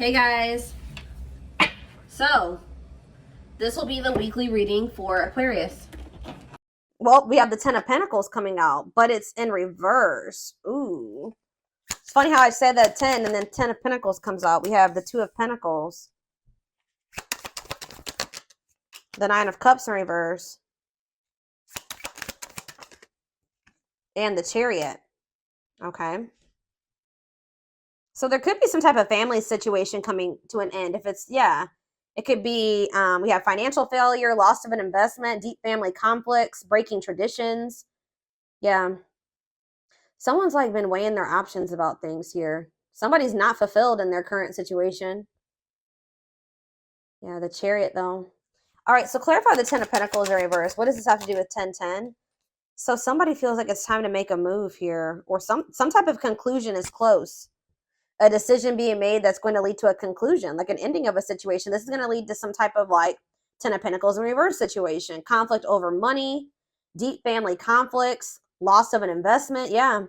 Hey guys, so this will be the weekly reading for Aquarius. Well, we have the Ten of Pentacles coming out, but it's in reverse. Ooh. It's funny how I said that 10 and then 10 of Pentacles comes out. We have the Two of Pentacles, the Nine of Cups in reverse, and the Chariot. Okay. So there could be some type of family situation coming to an end. If it's, yeah, it could be, we have financial failure, loss of an investment, deep family conflicts, breaking traditions. Yeah. Someone's like been weighing their options about things here. Somebody's not fulfilled in their current situation. Yeah, the Chariot though. All right, so clarify the Ten of Pentacles in reverse. What does this have to do with 10-10? So somebody feels like it's time to make a move here, or some type of conclusion is close. A decision being made that's going to lead to a conclusion, like an ending of a situation. This is going to lead to some type of like Ten of Pentacles in reverse situation. Conflict over money, deep family conflicts, loss of an investment. Yeah.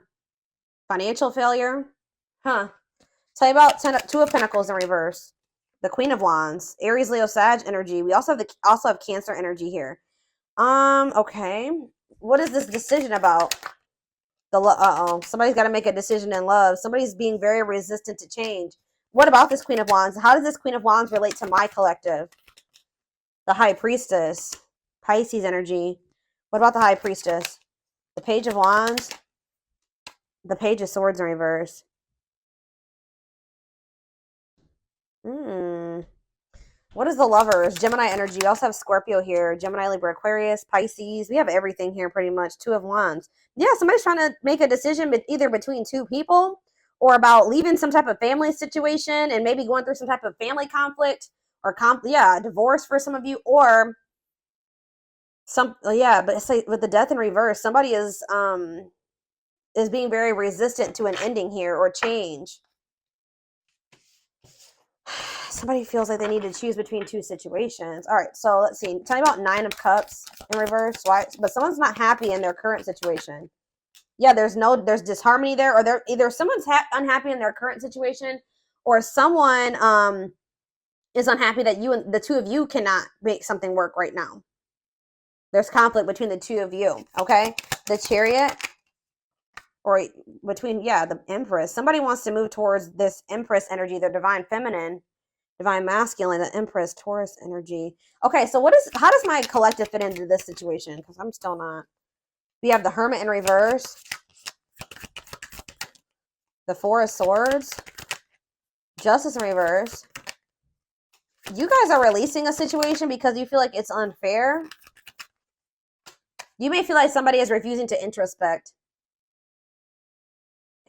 Financial failure. Huh. Tell you about Two of Pentacles in reverse. The Queen of Wands. Aries, Leo, Sag energy. We also have Cancer energy here. Okay. What is this decision about? Somebody's got to make a decision in love. Somebody's being very resistant to change. What about this Queen of Wands? How does this Queen of Wands relate to my collective? The High Priestess. Pisces energy. What about the High Priestess? The Page of Wands. The Page of Swords in reverse. What is the Lovers? Gemini energy. We also have Scorpio here. Gemini, Libra, Aquarius, Pisces. We have everything here pretty much. Two of Wands. Yeah, somebody's trying to make a decision either between two people or about leaving some type of family situation and maybe going through some type of family conflict or divorce for some of you, or but it's like with the Death in reverse, somebody is being very resistant to an ending here or change. Somebody feels like they need to choose between two situations. All right, so let's see. Tell me about Nine of Cups in reverse. Why? But someone's not happy in their current situation. Yeah, there's disharmony there, or either someone's unhappy in their current situation, or someone is unhappy that the two of you cannot make something work right now. There's conflict between the two of you. Okay, the Chariot, or between the Empress. Somebody wants to move towards this Empress energy, their divine feminine. Divine masculine, the Empress, Taurus energy. Okay, so how does my collective fit into this situation? Because I'm still not. We have the Hermit in reverse. The Four of Swords. Justice in reverse. You guys are releasing a situation because you feel like it's unfair. You may feel like somebody is refusing to introspect.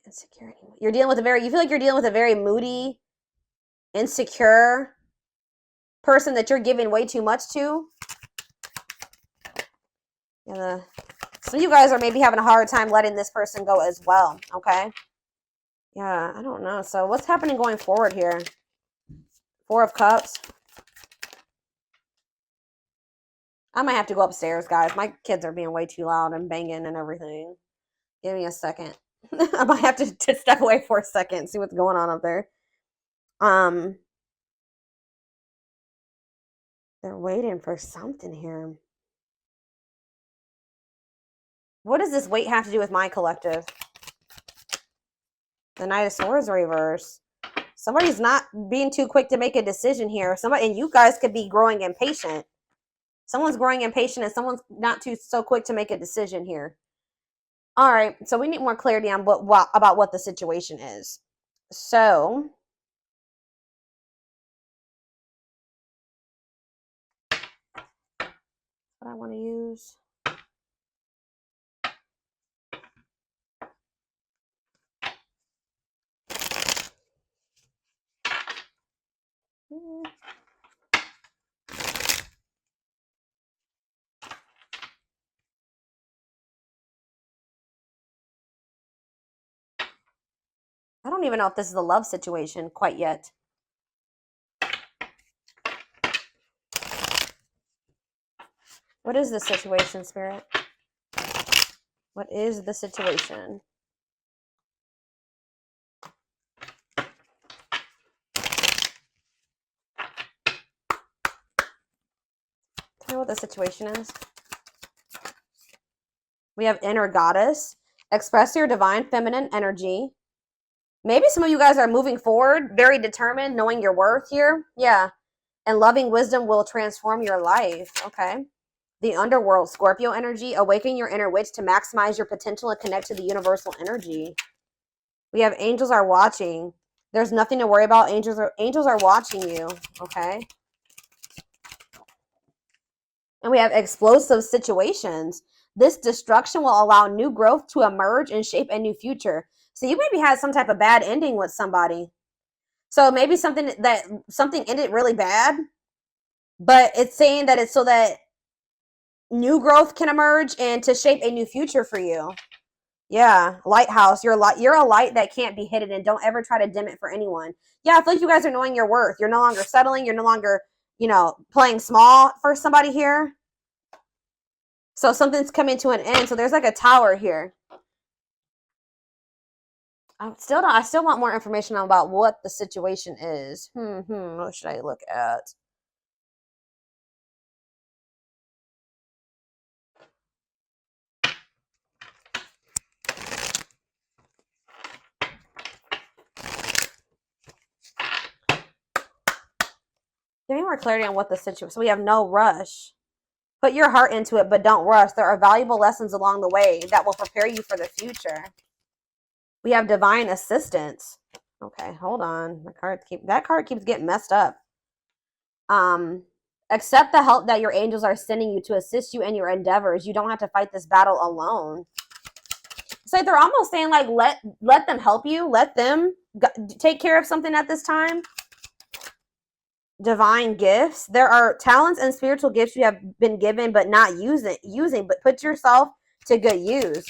Insecurity. You feel like you're dealing with a very moody, insecure person that you're giving way too much to. Yeah, some of you guys are maybe having a hard time letting this person go as well. Okay. Yeah, I don't know. So what's happening going forward here? Four of Cups. I might have to go upstairs, guys. My kids are being way too loud and banging and everything. Give me a second. I might have to step away for a second and see what's going on up there. They're waiting for something here. What does this wait have to do with my collective? The Knight of Swords reverse. Somebody's not being too quick to make a decision here. And you guys could be growing impatient. Someone's growing impatient and someone's not so quick to make a decision here. All right, so we need more clarity on about what the situation is. So what I want to use. I don't even know if this is a love situation quite yet. What is the situation, Spirit? What is the situation? You know what the situation is? We have inner goddess. Express your divine feminine energy. Maybe some of you guys are moving forward, very determined, knowing your worth here. Yeah. And loving wisdom will transform your life. Okay. The underworld, Scorpio energy. Awaken your inner witch to maximize your potential and connect to the universal energy. We have angels are watching. There's nothing to worry about. Angels are watching you. Okay. And we have explosive situations. This destruction will allow new growth to emerge and shape a new future. So you maybe had some type of bad ending with somebody. So maybe something ended really bad, but it's saying that it's so that new growth can emerge and to shape a new future for you. Yeah, lighthouse. You're a light that can't be hidden, and don't ever try to dim it for anyone. Yeah, I feel like you guys are knowing your worth. You're no longer settling. You're no longer, playing small for somebody here. So something's coming to an end. So there's like a tower here. I still want more information about what the situation is. What should I look at? Give me more clarity on what the situation. So we have no rush. Put your heart into it, but don't rush. There are valuable lessons along the way that will prepare you for the future. We have divine assistance. Okay, hold on. That card keeps getting messed up. Accept the help that your angels are sending you to assist you in your endeavors. You don't have to fight this battle alone. It's like they're almost saying, like, let them help you. Let them take care of something at this time. Divine gifts. There are talents and spiritual gifts you have been given but not using, but put yourself to good use.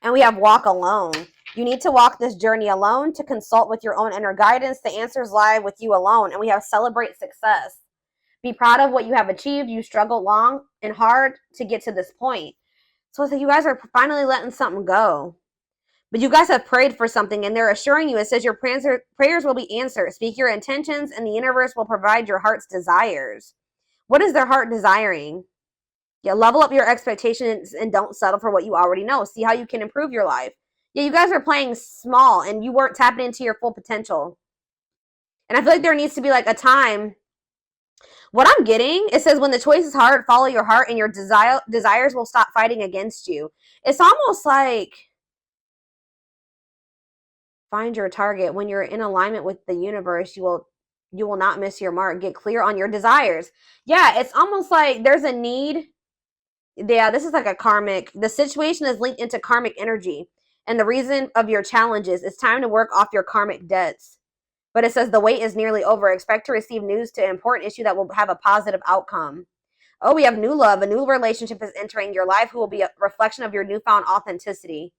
And we have walk alone. You need to walk this journey alone to consult with your own inner guidance. The answers lie with you alone. And we have celebrate success. Be proud of what you have achieved. You struggled long and hard to get to this point. So you guys are finally letting something go. But you guys have prayed for something, and they're assuring you, it says your prayers will be answered. Speak your intentions, and the universe will provide your heart's desires. What is their heart desiring? Yeah, level up your expectations and don't settle for what you already know. See how you can improve your life. Yeah, you guys are playing small, and you weren't tapping into your full potential. And I feel like there needs to be like a time. What I'm getting, it says when the choice is hard, follow your heart, and your desires will stop fighting against you. It's almost like find your target. When you're in alignment with the universe, you will not miss your mark. Get clear on your desires. Yeah, it's almost like there's a need. Yeah, this is like a karmic. The situation is linked into karmic energy. And the reason of your challenges, it's time to work off your karmic debts. But it says the wait is nearly over. Expect to receive news to an important issue that will have a positive outcome. Oh, we have new love. A new relationship is entering your life who will be a reflection of your newfound authenticity.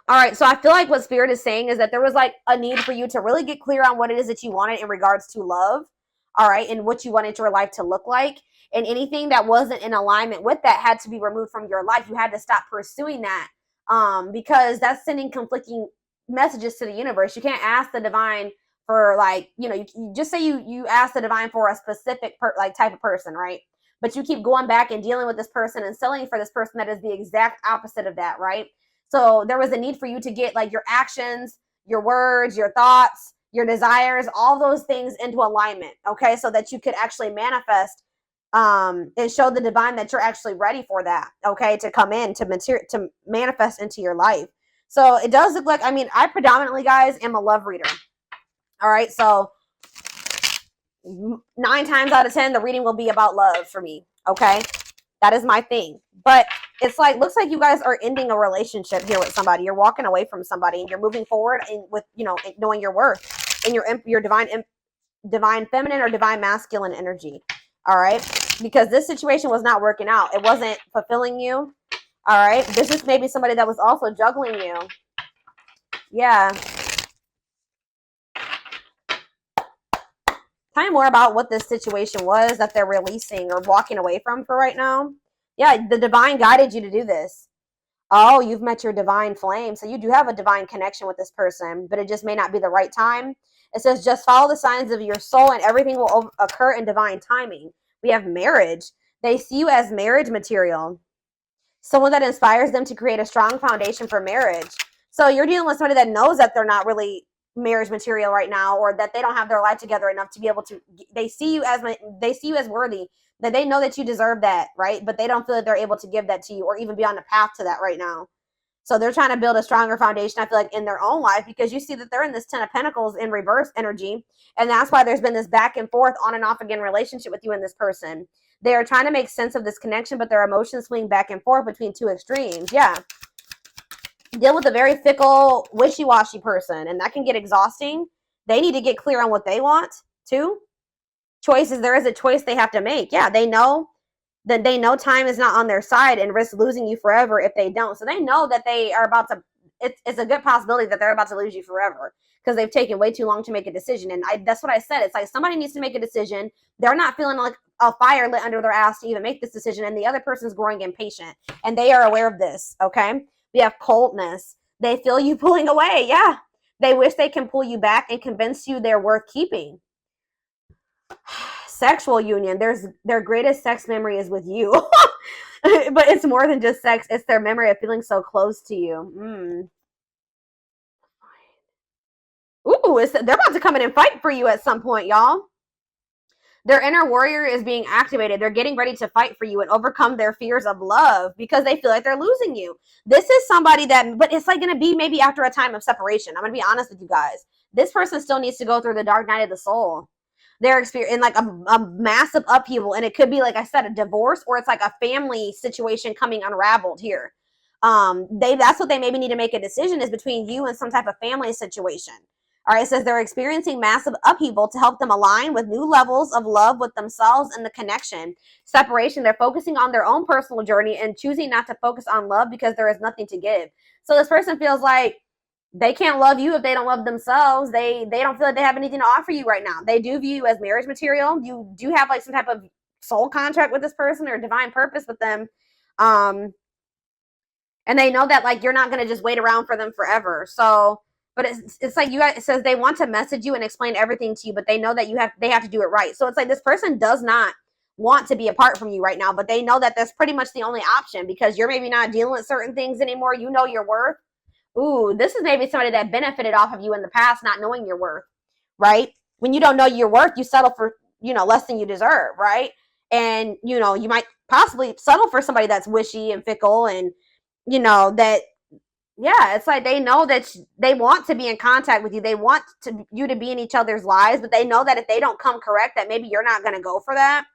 All right, so I feel like what Spirit is saying is that there was like a need for you to really get clear on what it is that you wanted in regards to love, all right, and what you wanted your life to look like. And anything that wasn't in alignment with that had to be removed from your life. You had to stop pursuing that because that's sending conflicting messages to the universe. You can't ask the divine for like, you just say you ask the divine for a specific type of person, right? But you keep going back and dealing with this person and selling for this person that is the exact opposite of that, right? So there was a need for you to get like your actions, your words, your thoughts, your desires, all those things into alignment, okay? So that you could actually manifest and show the divine that you're actually ready for that, okay? To come in, to manifest into your life. So it does look like, I predominantly, guys, am a love reader. All right, so 9 times out of 10, the reading will be about love for me, okay? That is my thing. But it's like, looks like you guys are ending a relationship here with somebody. You're walking away from somebody and you're moving forward with, knowing your worth and your divine feminine or divine masculine energy. All right. Because this situation was not working out. It wasn't fulfilling you. All right. This is maybe somebody that was also juggling you. Yeah. Tell me more about what this situation was that they're releasing or walking away from for right now. Yeah, the divine guided you to do this. Oh, you've met your divine flame. So you do have a divine connection with this person, but it just may not be the right time. It says just follow the signs of your soul and everything will occur in divine timing. We have marriage. They see you as marriage material, someone that inspires them to create a strong foundation for marriage. So you're dealing with somebody that knows that they're not really marriage material right now, or that they don't have their life together enough to be able to. They see you as worthy, that they know that you deserve that, right? But they don't feel that they're able to give that to you or even be on the path to that right now. So they're trying to build a stronger foundation, I feel like, in their own life, because you see that they're in this 10 of Pentacles in reverse energy. And that's why there's been this back and forth, on and off again relationship with you and this person. They are trying to make sense of this connection, but their emotions swing back and forth between two extremes. Yeah. Deal with a very fickle, wishy-washy person, and that can get exhausting. They need to get clear on what they want, too. Choices, there is a choice they have to make. Yeah, they know that time is not on their side and risk losing you forever if they don't. So they know that they are about to, it's a good possibility that they're about to lose you forever because they've taken way too long to make a decision. And that's what I said. It's like somebody needs to make a decision. They're not feeling like a fire lit under their ass to even make this decision. And the other person's growing impatient and they are aware of this. Okay. We have coldness. They feel you pulling away. Yeah. They wish they can pull you back and convince you they're worth keeping. Sexual union. Their greatest sex memory is with you. But it's more than just sex. It's their memory of feeling so close to you. Ooh, they're about to come in and fight for you at some point, y'all. Their inner warrior is being activated. They're getting ready to fight for you and overcome their fears of love because they feel like they're losing you. This is somebody that, but it's like going to be maybe after a time of separation. I'm going to be honest with you guys. This person still needs to go through the dark night of the soul. They're experiencing like a massive upheaval, and it could be, like I said, a divorce, or it's like a family situation coming unraveled here. That's what they maybe need to make a decision, is between you and some type of family situation. All right, it says they're experiencing massive upheaval to help them align with new levels of love with themselves and the connection. Separation, they're focusing on their own personal journey and choosing not to focus on love because there is nothing to give. So this person feels like they can't love you if they don't love themselves. They don't feel like they have anything to offer you right now. They do view you as marriage material. You do have like some type of soul contract with this person or divine purpose with them. And they know that like you're not going to just wait around for them forever. So, but it's like you guys, it says they want to message you and explain everything to you, but they know that they have to do it right. So it's like this person does not want to be apart from you right now, but they know that that's pretty much the only option because you're maybe not dealing with certain things anymore. You know your worth. Ooh, this is maybe somebody that benefited off of you in the past, not knowing your worth, right? When you don't know your worth, you settle for, less than you deserve, right? And, you might possibly settle for somebody that's wishy and fickle and, that, yeah, it's like they know that they want to be in contact with you. They want you to be in each other's lives, but they know that if they don't come correct, that maybe you're not going to go for that.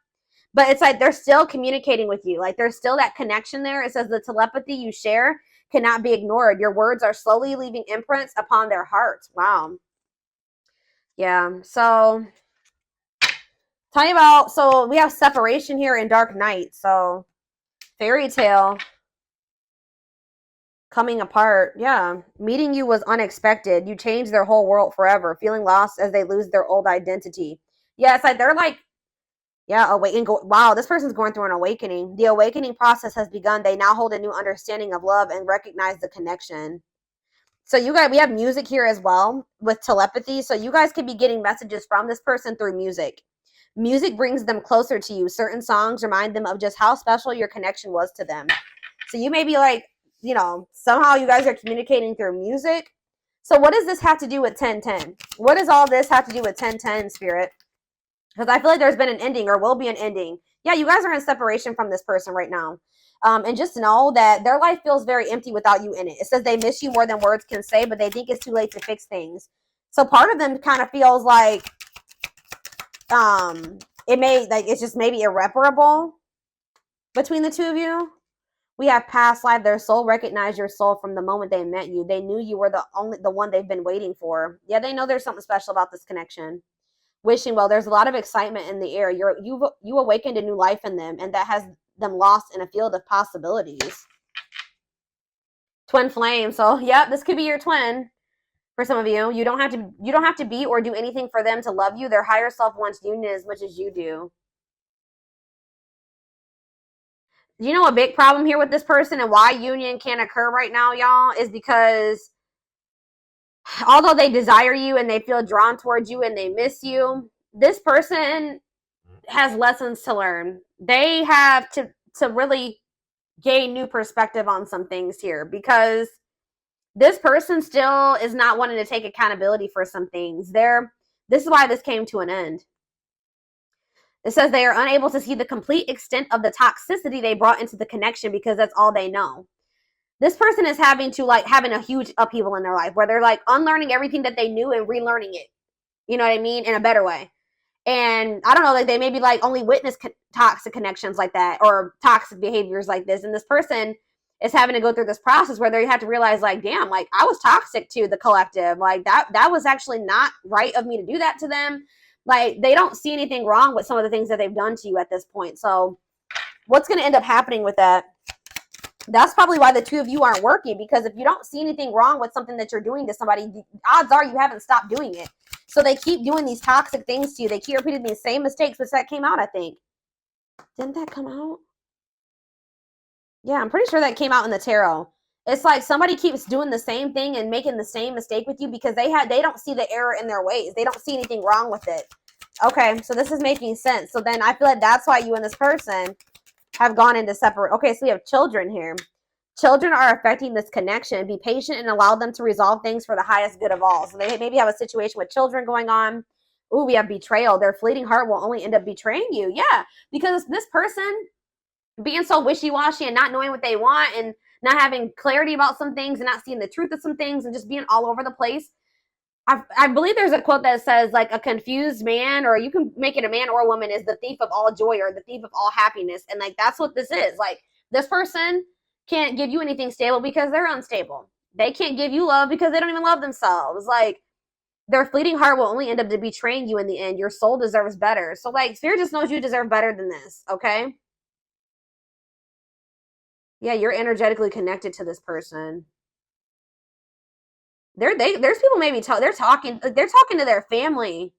But it's like they're still communicating with you. Like there's still that connection there. It says the telepathy you share cannot be ignored. Your words are slowly leaving imprints upon their hearts. Wow. Yeah. So tell you about, so we have separation here in Dark Night. So fairy tale coming apart. Yeah. Meeting you was unexpected. You changed their whole world forever. Feeling lost as they lose their old identity. Yeah. It's like they're like, yeah, wow, this person's going through an awakening. The awakening process has begun. They now hold a new understanding of love and recognize the connection. So we have music here as well with telepathy. So you guys could be getting messages from this person through music. Music brings them closer to you. Certain songs remind them of just how special your connection was to them. So you may be like, somehow you guys are communicating through music. So what does this have to do with 1010? What does all this have to do with 1010, Spirit? Because I feel like there's been an ending or will be an ending. Yeah, you guys are in separation from this person right now. And just know that their life feels very empty without you in it. It says they miss you more than words can say, but they think it's too late to fix things. So part of them kind of feels like it's just maybe irreparable between the two of you. We have past life. Their soul recognized your soul from the moment they met you. They knew you were the one they've been waiting for. Yeah, they know there's something special about this connection. Wishing well, there's a lot of excitement in the air. You awakened a new life in them, and that has them lost in a field of possibilities. Twin flame. So yeah, this could be your twin for some of you. You don't have to be or do anything for them to love you. Their higher self wants union as much as you do. You know, a big problem here with this person and why union can't occur right now, y'all, is because although they desire you and they feel drawn towards you and they miss you, this person has lessons to learn. They have to really gain new perspective on some things here, because this person still is not wanting to take accountability for some things. This is why this came to an end. It says they are unable to see the complete extent of the toxicity they brought into the connection because that's all they know. This person is having a huge upheaval in their life where they're like unlearning everything that they knew and relearning it. You know what I mean? In a better way. And I don't know, like they maybe like only witness toxic connections like that or toxic behaviors like this. And this person is having to go through this process where they have to realize like, damn, like I was toxic to the collective. Like that was actually not right of me to do that to them. Like they don't see anything wrong with some of the things that they've done to you at this point. So what's going to end up happening with that? That's probably why the two of you aren't working, because if you don't see anything wrong with something that you're doing to somebody, the odds are you haven't stopped doing it. So they keep doing these toxic things to you. They keep repeating these same mistakes, which that came out, I think. Didn't that come out? Yeah, I'm pretty sure that came out in the tarot. It's like somebody keeps doing the same thing and making the same mistake with you because they don't see the error in their ways. They don't see anything wrong with it. Okay, so this is making sense. So then I feel like that's why you and this person have gone into separate. Okay, so we have children here. Children are affecting this connection. Be patient and allow them to resolve things for the highest good of all. So they maybe have a situation with children going on. Ooh, we have betrayal. Their fleeting heart will only end up betraying you. Yeah, because this person being so wishy-washy and not knowing what they want and not having clarity about some things and not seeing the truth of some things and just being all over the place. I believe there's a quote that says like a confused man, or you can make it a man or a woman, is the thief of all joy or the thief of all happiness. And like that's what this is. Like this person can't give you anything stable because they're unstable. They can't give you love because they don't even love themselves. Like their fleeting heart will only end up betraying you in the end. Your soul deserves better. So like Spirit just knows you deserve better than this. Okay. Yeah, you're energetically connected to this person. There's people maybe they're talking to their family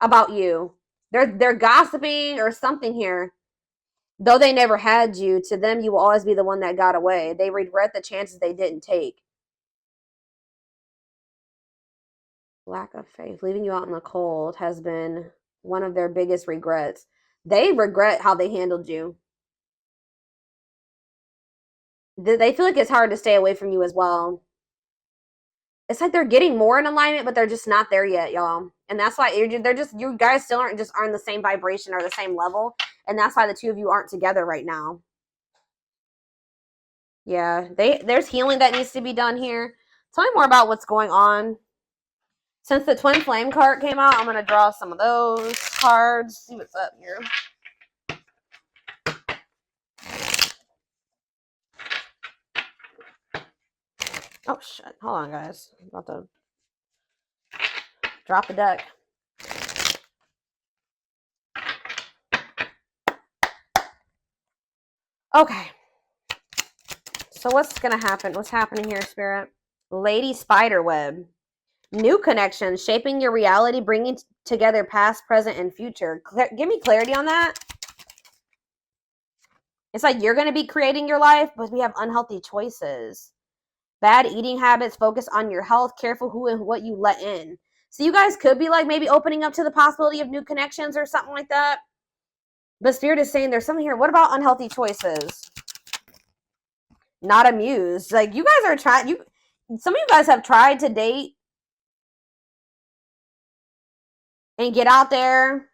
about you. They're gossiping or something here. Though they never had you, to them you will always be the one that got away. They regret the chances they didn't take. Lack of faith, leaving you out in the cold has been one of their biggest regrets. They regret how they handled you. They feel like it's hard to stay away from you as well. It's like they're getting more in alignment, but they're just not there yet, y'all. And that's why you guys still aren't the same vibration or the same level. And that's why the two of you aren't together right now. Yeah, there's healing that needs to be done here. Tell me more about what's going on. Since the Twin Flame card came out, I'm going to draw some of those cards. See what's up here. Oh, shit. Hold on, guys. I'm about to drop the deck. Okay. So what's going to happen? What's happening here, Spirit? Lady Spiderweb. New connections, shaping your reality, bringing together past, present, and future. Give me clarity on that. It's like you're going to be creating your life, but we have unhealthy choices. Bad eating habits, focus on your health, careful who and what you let in. So you guys could be like maybe opening up to the possibility of new connections or something like that. But Spirit is saying there's something here. What about unhealthy choices? Not amused. Like you guys are trying, some of you guys have tried to date and get out there,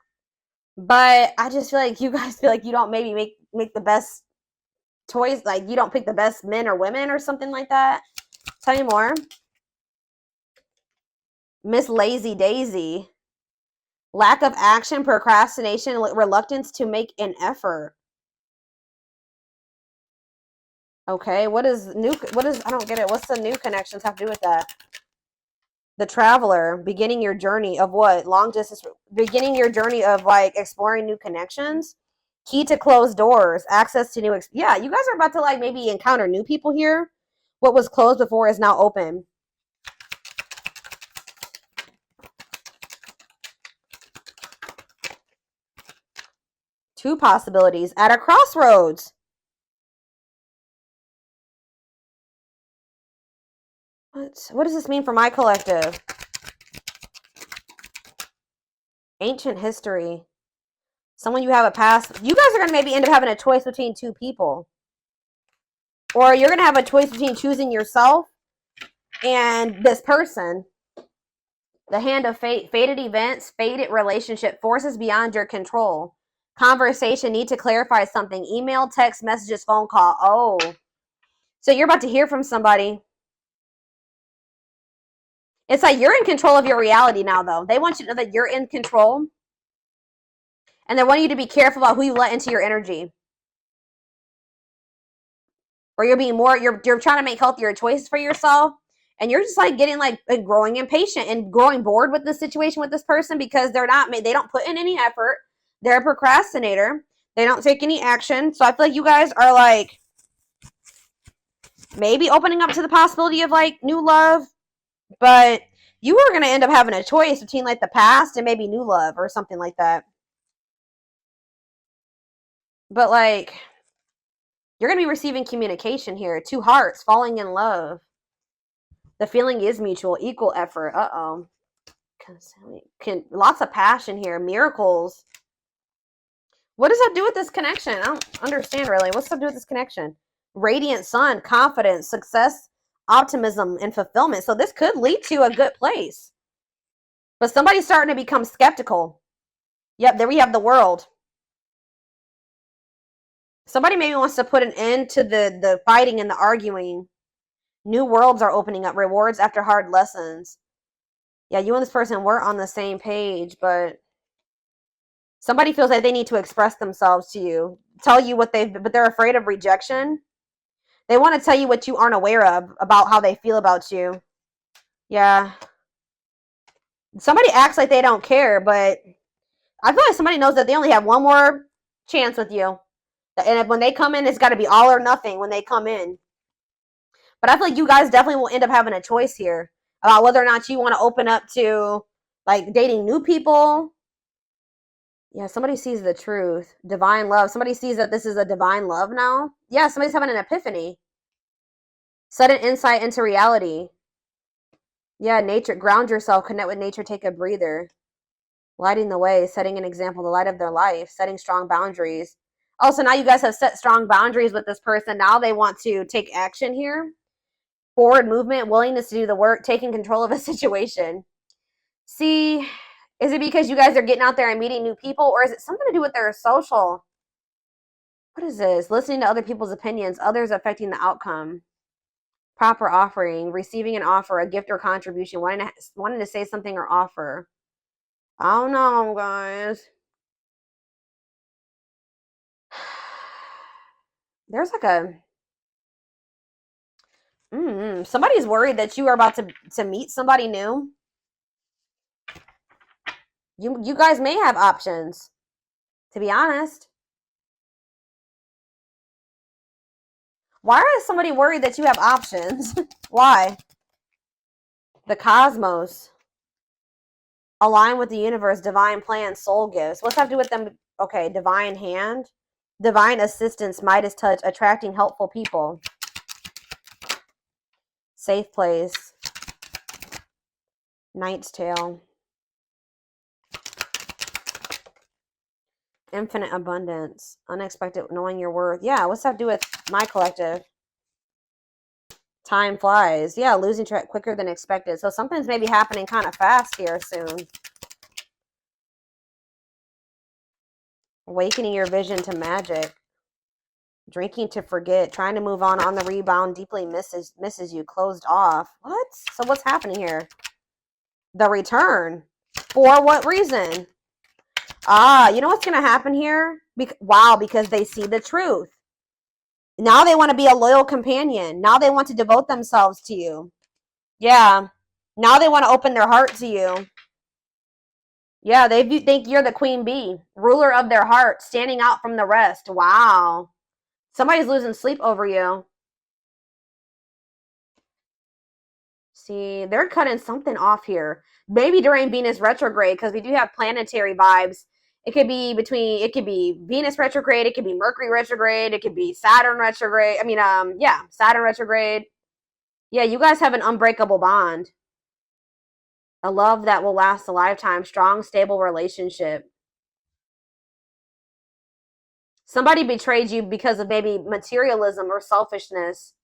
but I just feel like you guys feel like you don't maybe make the best choice. Like you don't pick the best men or women or something like that. Tell me more. Miss Lazy Daisy. Lack of action, procrastination, reluctance to make an effort. Okay, I don't get it. What's the new connections have to do with that? The Traveler, beginning your journey of what? Long distance, beginning your journey of like exploring new connections. Key to closed doors, access to new, yeah, you guys are about to like maybe encounter new people here. What was closed before is now open. Two possibilities at a crossroads. What does this mean for my collective? Ancient history. Someone you have a past. You guys are going to maybe end up having a choice between two people. Or you're going to have a choice between choosing yourself and this person. The hand of fate. Fated events, fated relationship, forces beyond your control. Conversation, need to clarify something. Email, text, messages, phone call. Oh. So you're about to hear from somebody. It's like you're in control of your reality now, though. They want you to know that you're in control. And they want you to be careful about who you let into your energy. Or you're being more, you're trying to make healthier choices for yourself. And you're just like getting like growing impatient and growing bored with the situation with this person because they don't put in any effort. They're a procrastinator. They don't take any action. So I feel like you guys are like maybe opening up to the possibility of like new love. But you are going to end up having a choice between like the past and maybe new love or something like that. But like, you're going to be receiving communication here. Two hearts falling in love. The feeling is mutual, equal effort. Uh-oh. Lots of passion here. Miracles. What does that do with this connection? I don't understand really. What's that do with this connection? Radiant sun, confidence, success, optimism, and fulfillment. So this could lead to a good place. But somebody's starting to become skeptical. Yep, there we have the world. Somebody maybe wants to put an end to the fighting and the arguing. New worlds are opening up. Rewards after hard lessons. Yeah, you and this person weren't on the same page, but somebody feels like they need to express themselves to you. Tell you what but they're afraid of rejection. They want to tell you what you aren't aware of about how they feel about you. Yeah. Somebody acts like they don't care, but I feel like somebody knows that they only have one more chance with you. And when they come in, it's got to be all or nothing when they come in. But I feel like you guys definitely will end up having a choice here about whether or not you want to open up to like dating new people. Yeah, somebody sees the truth. Divine love. Somebody sees that this is a divine love now. Yeah, somebody's having an epiphany. Sudden insight into reality. Yeah, nature. Ground yourself. Connect with nature. Take a breather. Lighting the way. Setting an example. The light of their life. Setting strong boundaries. Oh, so now you guys have set strong boundaries with this person. Now they want to take action here. Forward movement. Willingness to do the work. Taking control of a situation. See, is it because you guys are getting out there and meeting new people? Or is it something to do with their social? What is this? Listening to other people's opinions. Others affecting the outcome. Proper offering. Receiving an offer. A gift or contribution. Wanting to say something or offer. I don't know, guys. There's like a... somebody's worried that you are about to meet somebody new. You guys may have options, to be honest. Why is somebody worried that you have options? Why? The cosmos. Align with the universe, divine plan, soul gifts. What's that have to do with them? Okay, divine hand. Divine assistance, Midas touch, attracting helpful people. Safe place. Knight's tale. Infinite abundance. Unexpected, knowing your worth. Yeah, what's that have to do with my collective? Time flies. Yeah, losing track quicker than expected. So something's maybe happening kind of fast here soon. Awakening your vision to magic. Drinking to forget. Trying to move on the rebound. Deeply misses you. Closed off. What? So what's happening here? The return. For what reason? Ah, you know what's going to happen here? Wow, because they see the truth. Now they want to be a loyal companion. Now they want to devote themselves to you. Yeah. Now they want to open their heart to you. Yeah, they think you're the queen bee. Ruler of their heart. Standing out from the rest. Wow. Somebody's losing sleep over you. See, they're cutting something off here. Maybe during Venus retrograde, because we do have planetary vibes. It could be Venus retrograde. It could be Mercury retrograde. It could be Saturn retrograde. Saturn retrograde. Yeah, you guys have an unbreakable bond. A love that will last a lifetime. Strong, stable relationship. Somebody betrayed you because of maybe materialism or selfishness.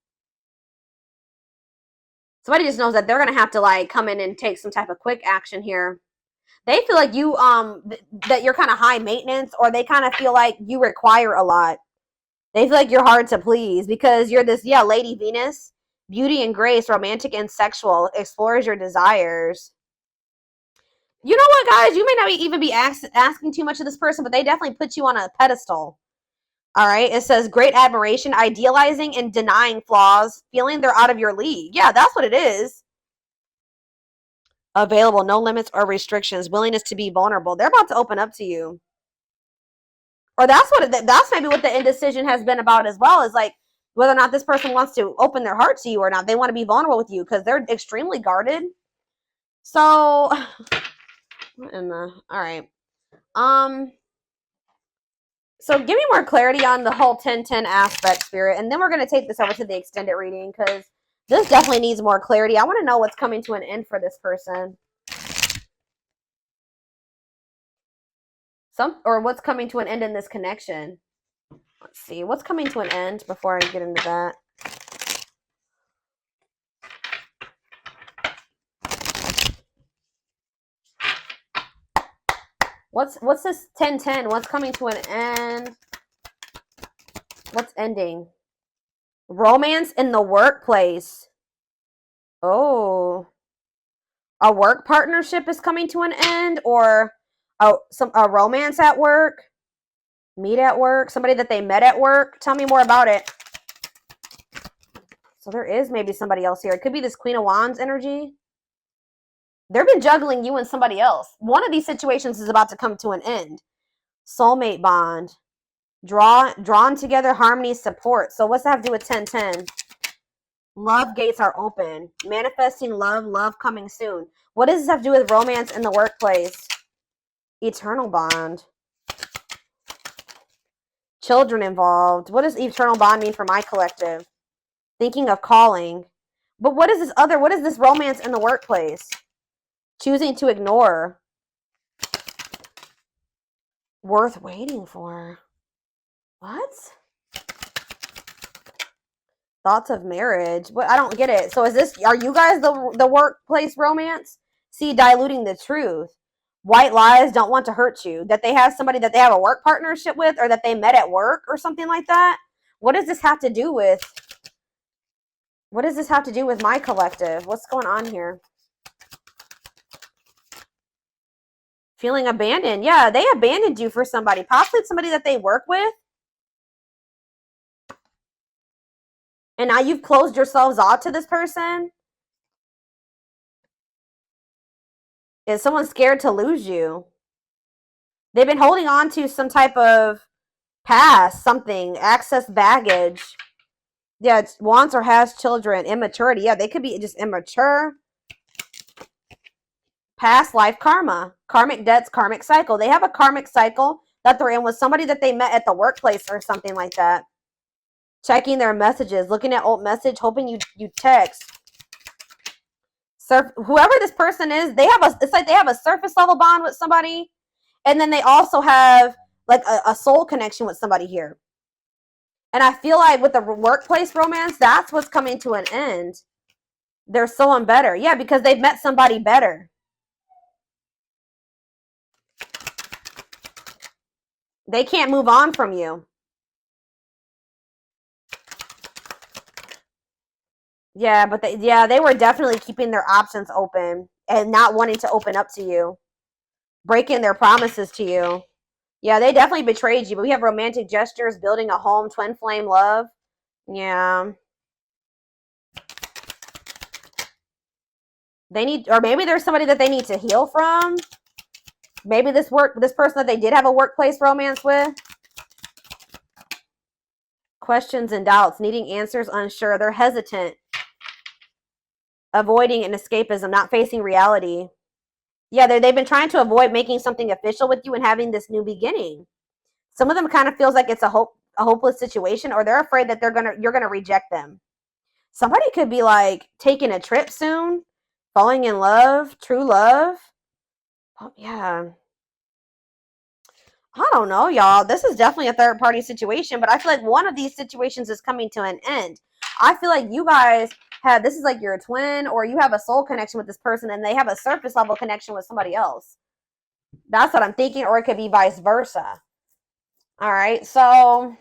Somebody just knows that they're going to have to like come in and take some type of quick action here. They feel like you that you're kind of high maintenance, or they kind of feel like you require a lot. They feel like you're hard to please because you're this, yeah, Lady Venus, beauty and grace, romantic and sexual, explores your desires. You know what, guys? You may not even be asking too much of this person, but they definitely put you on a pedestal. All right. It says great admiration, idealizing and denying flaws, feeling they're out of your league. Yeah, that's what it is. Available, no limits or restrictions, willingness to be vulnerable. They're about to open up to you. Or that's maybe what the indecision has been about as well, is like whether or not this person wants to open their heart to you or not. They want to be vulnerable with you because they're extremely guarded. So, all right. So give me more clarity on the whole 10-10 aspect, Spirit, and then we're going to take this over to the extended reading because this definitely needs more clarity. I want to know what's coming to an end for this person. Or what's coming to an end in this connection. Let's see. What's coming to an end before I get into that? What's this 10-10? What's coming to an end? What's ending? Romance in the workplace. Oh. A work partnership is coming to an end, or a romance at work? Meet at work? Somebody that they met at work? Tell me more about it. So there is maybe somebody else here. It could be this Queen of Wands energy. They've been juggling you and somebody else. One of these situations is about to come to an end. Soulmate bond. Drawn together, harmony, support. So what's that have to do with 10-10? Love gates are open. Manifesting love coming soon. What does this have to do with romance in the workplace? Eternal bond. Children involved. What does eternal bond mean for my collective? Thinking of calling. But what is this romance in the workplace? Choosing to ignore. Worth waiting for. What? Thoughts of marriage. What? I don't get it. So are you guys the workplace romance? See, diluting the truth. White lies, don't want to hurt you. That they have somebody that they have a work partnership with, or that they met at work or something like that. What does this have to do with? What does this have to do with my collective? What's going on here? Feeling abandoned. Yeah, they abandoned you for somebody. Possibly somebody that they work with. And now you've closed yourselves off to this person. Is someone scared to lose you? They've been holding on to some type of past, something, access baggage. Yeah, it's wants or has children, immaturity. Yeah, they could be just immature. Past life karma, karmic debts, karmic cycle. They have a karmic cycle that they're in with somebody that they met at the workplace or something like that. Checking their messages, looking at old message, hoping you text. Whoever this person is, it's like they have a surface level bond with somebody, and then they also have like a soul connection with somebody here. And I feel like with the workplace romance, that's what's coming to an end. They're someone better. Yeah, because they've met somebody better. They can't move on from you. Yeah, but they were definitely keeping their options open and not wanting to open up to you. Breaking their promises to you. Yeah, they definitely betrayed you, but we have romantic gestures, building a home, twin flame love. Yeah. Or maybe there's somebody that they need to heal from. Maybe this person that they did have a workplace romance with. Questions and doubts, needing answers, unsure. They're hesitant. Avoiding an escapism, not facing reality. Yeah, they've been trying to avoid making something official with you and having this new beginning. Some of them kind of feels like it's a hopeless situation, or they're afraid that you're gonna reject them. Somebody could be like taking a trip soon, falling in love, true love. Oh, yeah. I don't know, y'all. This is definitely a third party situation, but I feel like one of these situations is coming to an end. I feel like you guys have, this is like your twin, or you have a soul connection with this person and they have a surface level connection with somebody else. That's what I'm thinking, or it could be vice versa. All right, so